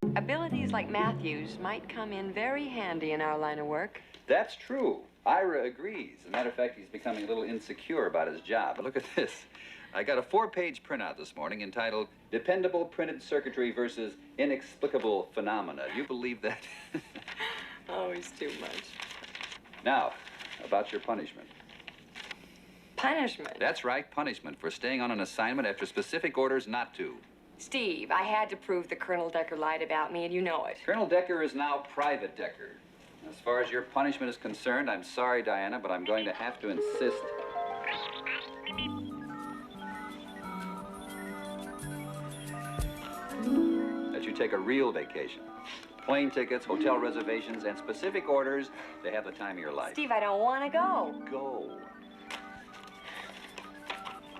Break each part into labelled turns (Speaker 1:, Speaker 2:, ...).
Speaker 1: Abilities like Matthew's might come in very handy in our line of work.
Speaker 2: That's true. Ira agrees. As a matter of fact, he's becoming a little insecure about his job. But look at this. I got a 4-page printout this morning entitled Dependable Printed Circuitry versus Inexplicable Phenomena. Do you believe that?
Speaker 1: Always too much.
Speaker 2: Now, about your punishment.
Speaker 1: Punishment?
Speaker 2: That's right, punishment for staying on an assignment after specific orders not to.
Speaker 1: Steve, I had to prove that Colonel Decker lied about me, and you know it.
Speaker 2: Colonel Decker is now Private Decker. As far as your punishment is concerned, I'm sorry, Diana, but I'm going to have to insist. That you take a real vacation. Plane tickets, hotel reservations, and specific orders to have the time of your life.
Speaker 1: Steve, I don't want to go.
Speaker 2: Go.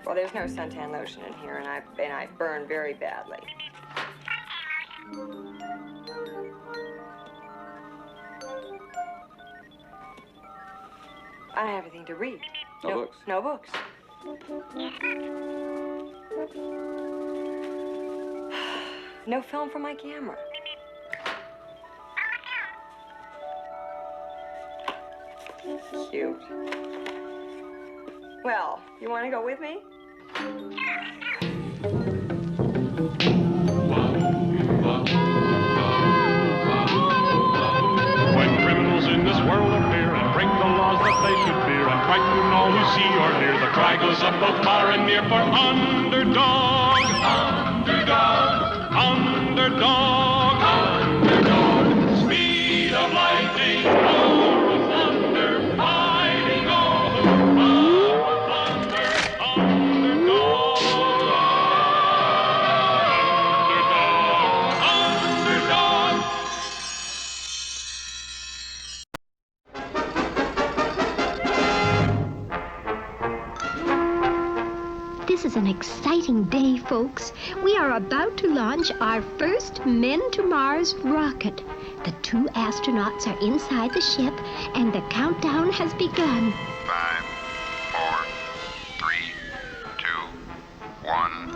Speaker 1: Well, there's no suntan lotion in here, and I burn very badly. I don't have anything to read.
Speaker 2: No books?
Speaker 1: No books. No film for my camera. Cute. Well, you want to go with me?
Speaker 3: When criminals in this world appear and break the laws that they should fear and frighten all who see or hear, the cry goes up both far and near for Underdog. Underdog. Underdog. Underdog. Speed of lightning, roar of thunder, fighting all who follow thunder. Underdog. Underdog. Underdog.
Speaker 4: This is an exciting day, folks. We are about to launch our first Men to Mars rocket. The 2 astronauts are inside the ship, and the countdown has begun.
Speaker 5: 5, 4, 3, 2, 1,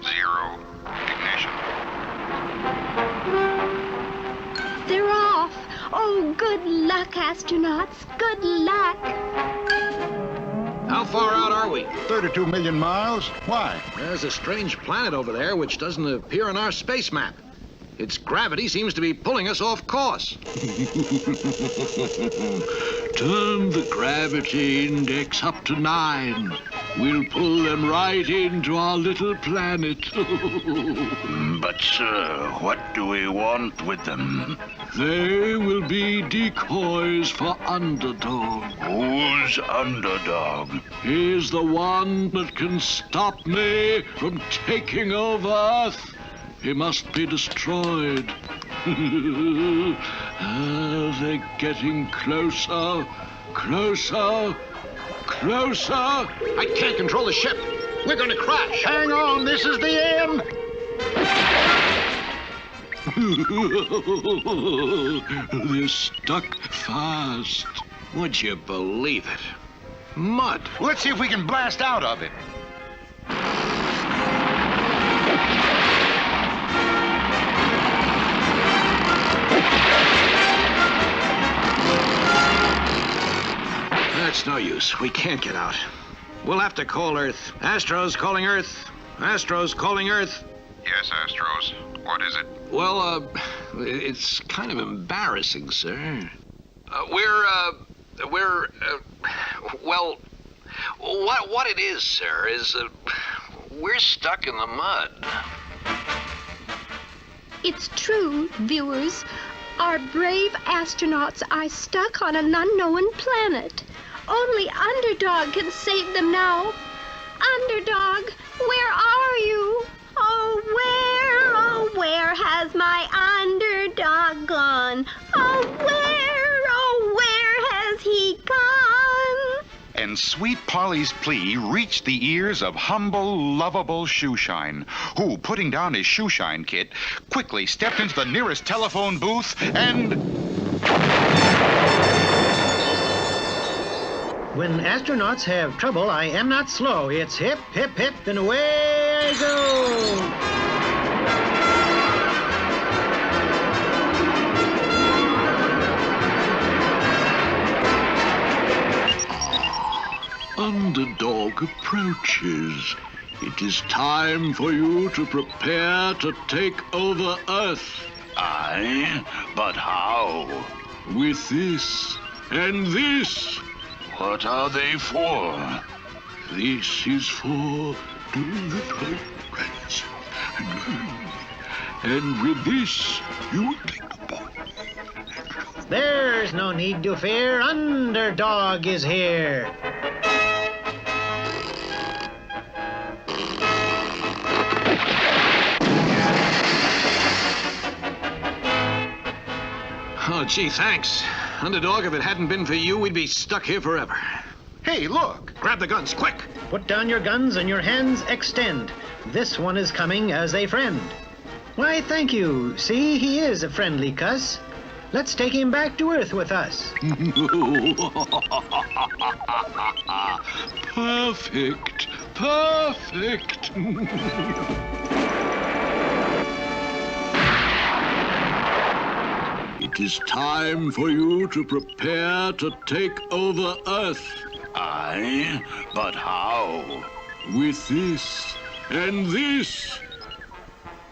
Speaker 5: 0. Ignition.
Speaker 4: They're off. Oh, good luck, astronauts. Good luck.
Speaker 6: How far out are we?
Speaker 7: 32 million miles. Why?
Speaker 6: There's a strange planet over there which doesn't appear on our space map. Its gravity seems to be pulling us off course.
Speaker 8: Turn the gravity index up to 9. We'll pull them right into our little planet.
Speaker 7: But, sir, what do we want with them?
Speaker 8: They will be decoys for Underdog.
Speaker 7: Who's Underdog?
Speaker 8: He's the one that can stop me from taking over Earth. He must be destroyed. They're getting closer, closer, closer.
Speaker 6: I can't control the ship. We're going to crash.
Speaker 7: Hang on, this is the end.
Speaker 8: They're stuck fast.
Speaker 6: Would you believe it? Mud.
Speaker 7: Let's see if we can blast out of it.
Speaker 6: That's no use. We can't get out. We'll have to call Earth. Astro's calling Earth. Astro's calling Earth.
Speaker 5: Yes, Astros. What is it?
Speaker 6: Well, it's kind of embarrassing, sir. Well, what it is, sir, is we're stuck in the mud.
Speaker 4: It's true, viewers. Our brave astronauts are stuck on an unknown planet. Only Underdog can save them now. Underdog, where are you? Oh, where has my Underdog gone? Oh, where has he gone?
Speaker 5: And sweet Polly's plea reached the ears of humble, lovable Shoeshine, who, putting down his Shoeshine kit, quickly stepped into the nearest telephone booth and...
Speaker 9: When astronauts have trouble, I am not slow. It's hip, hip, hip, and away I go.
Speaker 8: approaches. It is time for you to prepare to take over Earth.
Speaker 7: Aye? But how?
Speaker 8: With this and this.
Speaker 7: What are they for?
Speaker 8: This is for doing the friends. And with this, you will take the ball.
Speaker 9: There's no need to fear. Underdog is here.
Speaker 6: Oh, gee, thanks. Underdog, if it hadn't been for you, we'd be stuck here forever.
Speaker 5: Hey, look!
Speaker 6: Grab the guns, quick!
Speaker 9: Put down your guns and your hands extend. This one is coming as a friend. Why, thank you. See, he is a friendly cuss. Let's take him back to Earth with us.
Speaker 8: Perfect. Perfect. It is time for you to prepare to take over Earth.
Speaker 7: Aye? But how?
Speaker 8: With this and this.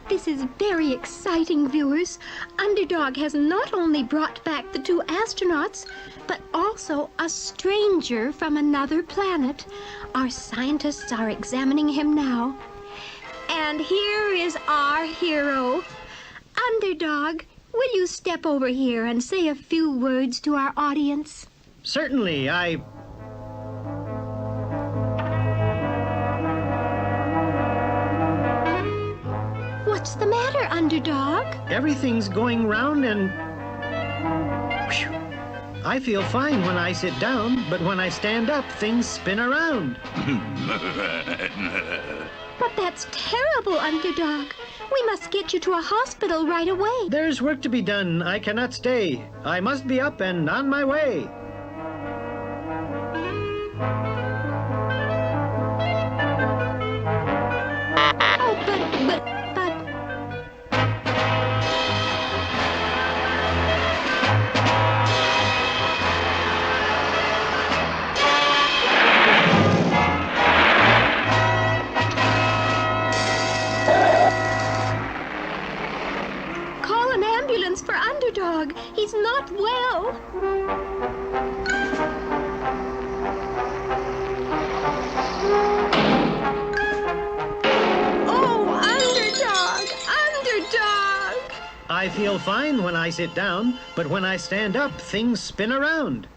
Speaker 4: This is very exciting, viewers. Underdog has not only brought back the 2 astronauts, but also a stranger from another planet. Our scientists are examining him now. And here is our hero. Underdog, will you step over here and say a few words to our audience?
Speaker 9: Certainly,
Speaker 4: What's the matter, Underdog?
Speaker 9: Everything's going round and... Whew. I feel fine when I sit down, but when I stand up, things spin around.
Speaker 4: But that's terrible, Underdog. We must get you to a hospital right away.
Speaker 9: There's work to be done. I cannot stay. I must be up and on my way.
Speaker 4: Oh, but... Call an ambulance for Underdog. He's not well.
Speaker 9: I feel fine when I sit down, but when I stand up, things spin around.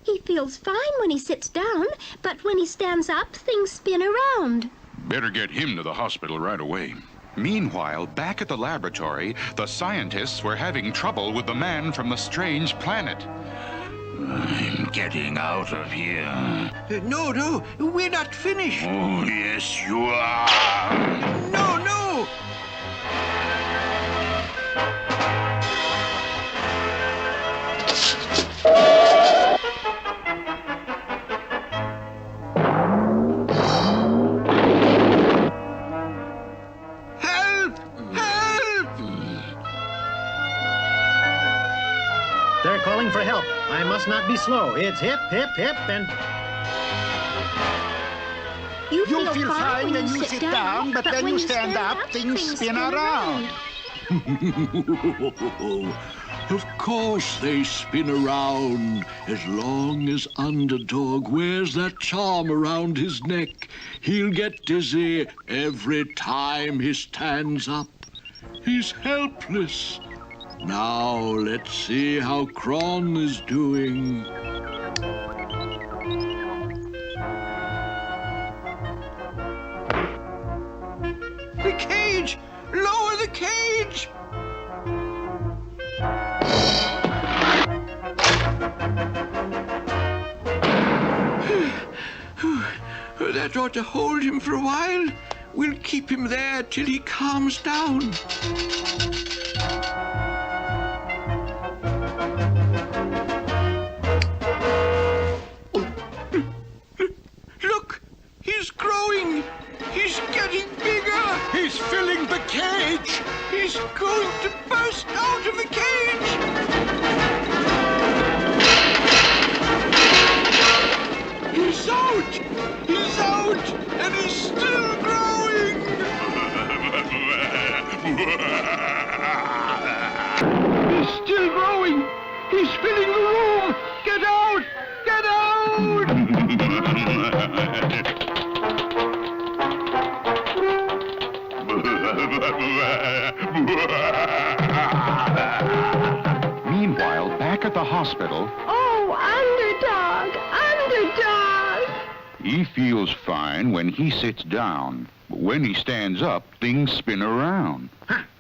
Speaker 4: He feels fine when he sits down, but when he stands up, things spin around.
Speaker 5: Better get him to the hospital right away. Meanwhile, back at the laboratory, the scientists were having trouble with the man from the strange planet.
Speaker 7: I'm getting out of here.
Speaker 10: No, we're not finished.
Speaker 7: Oh, yes, you are.
Speaker 10: No!
Speaker 9: They're calling for help. I must not be slow. It's hip, hip, hip, and...
Speaker 4: You feel fine when you sit down, but when you stand up, things spin around.
Speaker 8: Of course they spin around. As long as Underdog wears that charm around his neck, he'll get dizzy every time he stands up. He's helpless. Now let's see how Kron is doing.
Speaker 10: The cage! Lower the cage! That ought to hold him for a while. We'll keep him there till he calms down. Look! He's growing! He's getting bigger!
Speaker 8: He's filling the cage!
Speaker 10: He's going to burst out of the cage! He's out! He's out! And he's still growing!
Speaker 8: He's still growing! He's filling the room! Get out! Get out!
Speaker 5: Meanwhile, back at the hospital,
Speaker 4: Oh, Underdog!
Speaker 5: he feels fine when he sits down. But when he stands up, things spin around.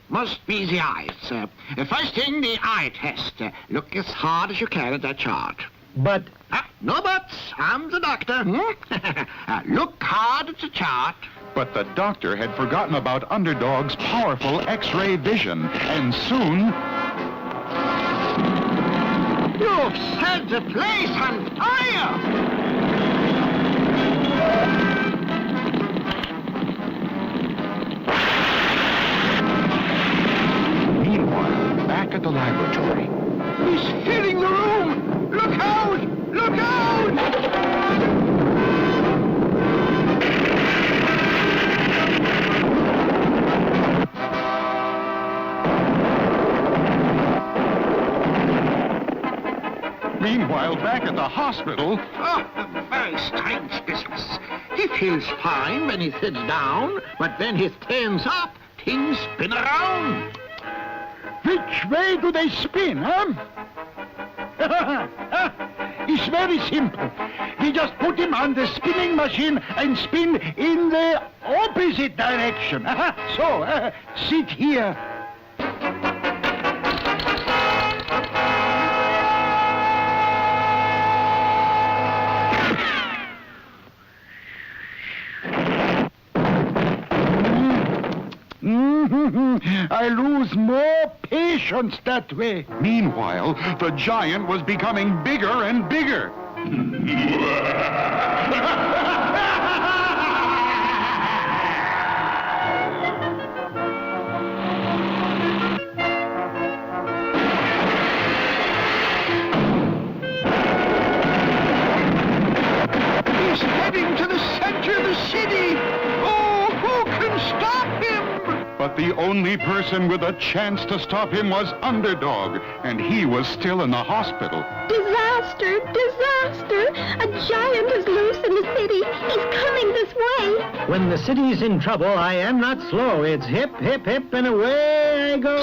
Speaker 11: Must be the eyes. First thing, the eye test. Look as hard as you can at that chart.
Speaker 9: But
Speaker 11: No buts. I'm the doctor. Look hard at the chart.
Speaker 5: But the doctor had forgotten about Underdog's powerful X-ray vision, and soon...
Speaker 11: You've set the place on fire!
Speaker 5: Meanwhile, back at the laboratory,
Speaker 11: He's filling the room! Look out! Look out!
Speaker 5: Meanwhile, back at the hospital...
Speaker 11: Oh, a very strange business. He feels fine when he sits down, but when he stands up, things spin around.
Speaker 8: Which way do they spin, huh? It's very simple. We just put him on the spinning machine and spin in the opposite direction. So, sit here. I lose more patience that way.
Speaker 5: Meanwhile, the giant was becoming bigger and bigger.
Speaker 11: He's heading to the center of the city. Oh, who can stop him?
Speaker 5: But the only person with a chance to stop him was Underdog, and he was still in the hospital.
Speaker 4: Disaster! A giant is loose in the city. He's coming this way.
Speaker 9: when the city's in trouble, I am not slow. It's hip, hip, hip, and away I go.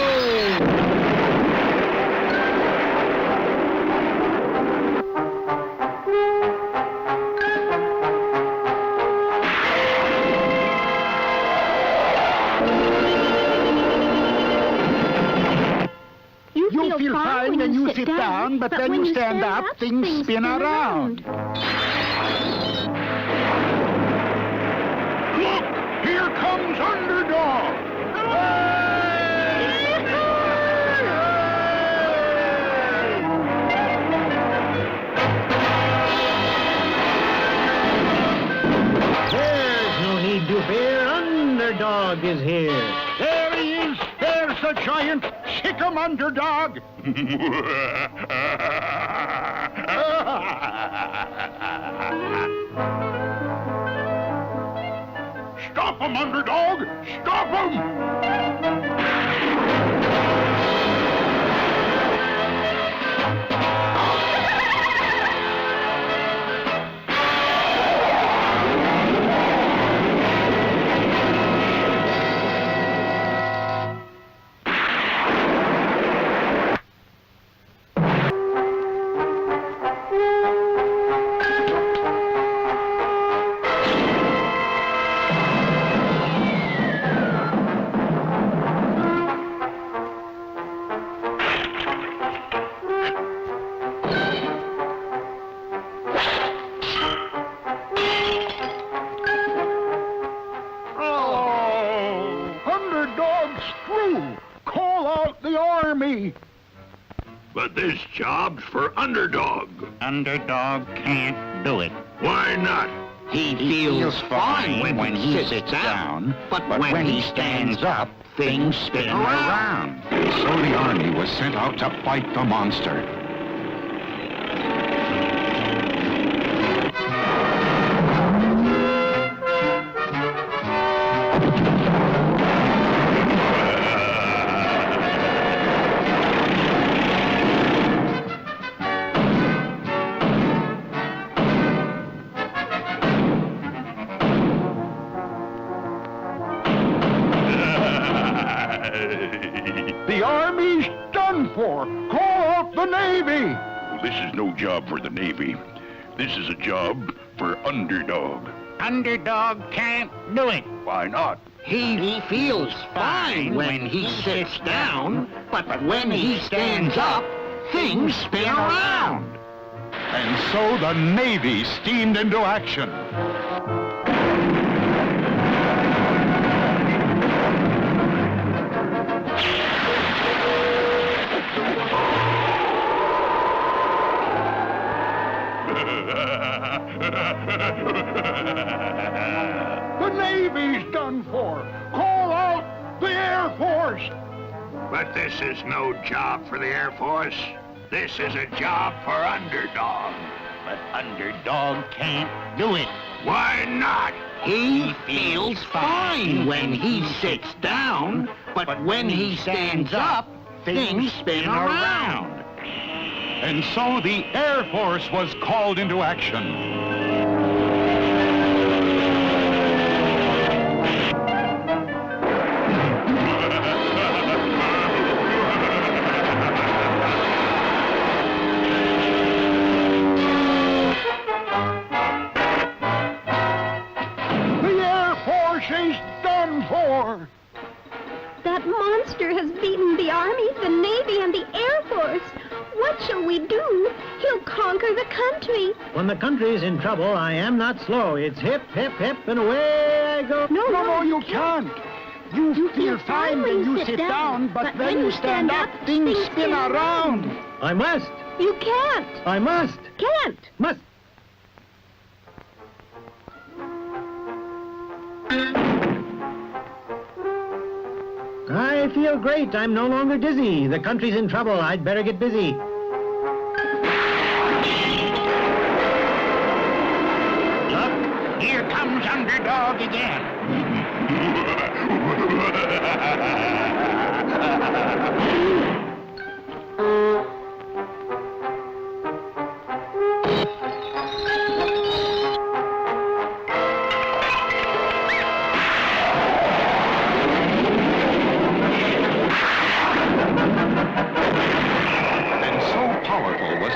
Speaker 4: You feel fine when you sit down, but when you stand up, things spin around.
Speaker 8: Look! Here comes Underdog!
Speaker 9: There's no need to fear. Underdog is here.
Speaker 8: There he is! There's the giant! Kick him, Underdog! Stop him, Underdog! Stop him!
Speaker 7: But this job's for Underdog.
Speaker 12: Underdog can't do it.
Speaker 7: Why not?
Speaker 11: He feels fine when he sits down, but when he stands up, things spin around.
Speaker 5: So the army was sent out to fight the monster.
Speaker 8: The Army's done for. Call off the Navy.
Speaker 7: Well, this is no job for the Navy. This is a job for Underdog.
Speaker 12: Underdog can't do it.
Speaker 7: Why not?
Speaker 11: He feels fine when he sits down, but when he stands up, things spin around.
Speaker 5: And so the Navy steamed into action.
Speaker 8: The Navy's done for. Call out the Air Force.
Speaker 11: But this is no job for the Air Force. This is a job for Underdog.
Speaker 12: But Underdog can't do it.
Speaker 11: Why not? He feels fine when he sits down, but when he stands up, things spin around.
Speaker 5: And so the Air Force was called into action.
Speaker 4: That monster has beaten the Army, the Navy, and the Air Force. What shall we do? He'll conquer the country.
Speaker 9: When the country's in trouble, I am not slow. It's hip, hip, hip, and away I go.
Speaker 8: No, you can't. You feel fine when you sit down, but when you stand up, things spin around.
Speaker 9: I must.
Speaker 4: You can't.
Speaker 9: I must.
Speaker 4: Can't.
Speaker 9: Must. I feel great. I'm no longer dizzy. The country's in trouble. I'd better get busy.
Speaker 12: Look, here comes Underdog again.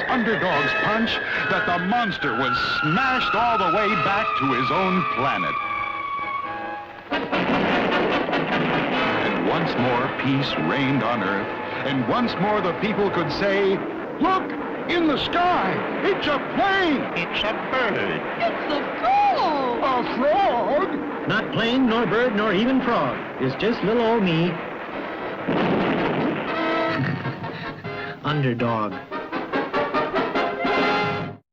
Speaker 5: Underdog's punch that the monster was smashed all the way back to his own planet. And once more peace reigned on Earth, and once more the people could say,
Speaker 8: "Look, in the sky, it's a plane.
Speaker 12: It's a bird.
Speaker 4: It's a frog.
Speaker 8: A frog?
Speaker 9: Not plane, nor bird, nor even frog. It's just little old me. Underdog.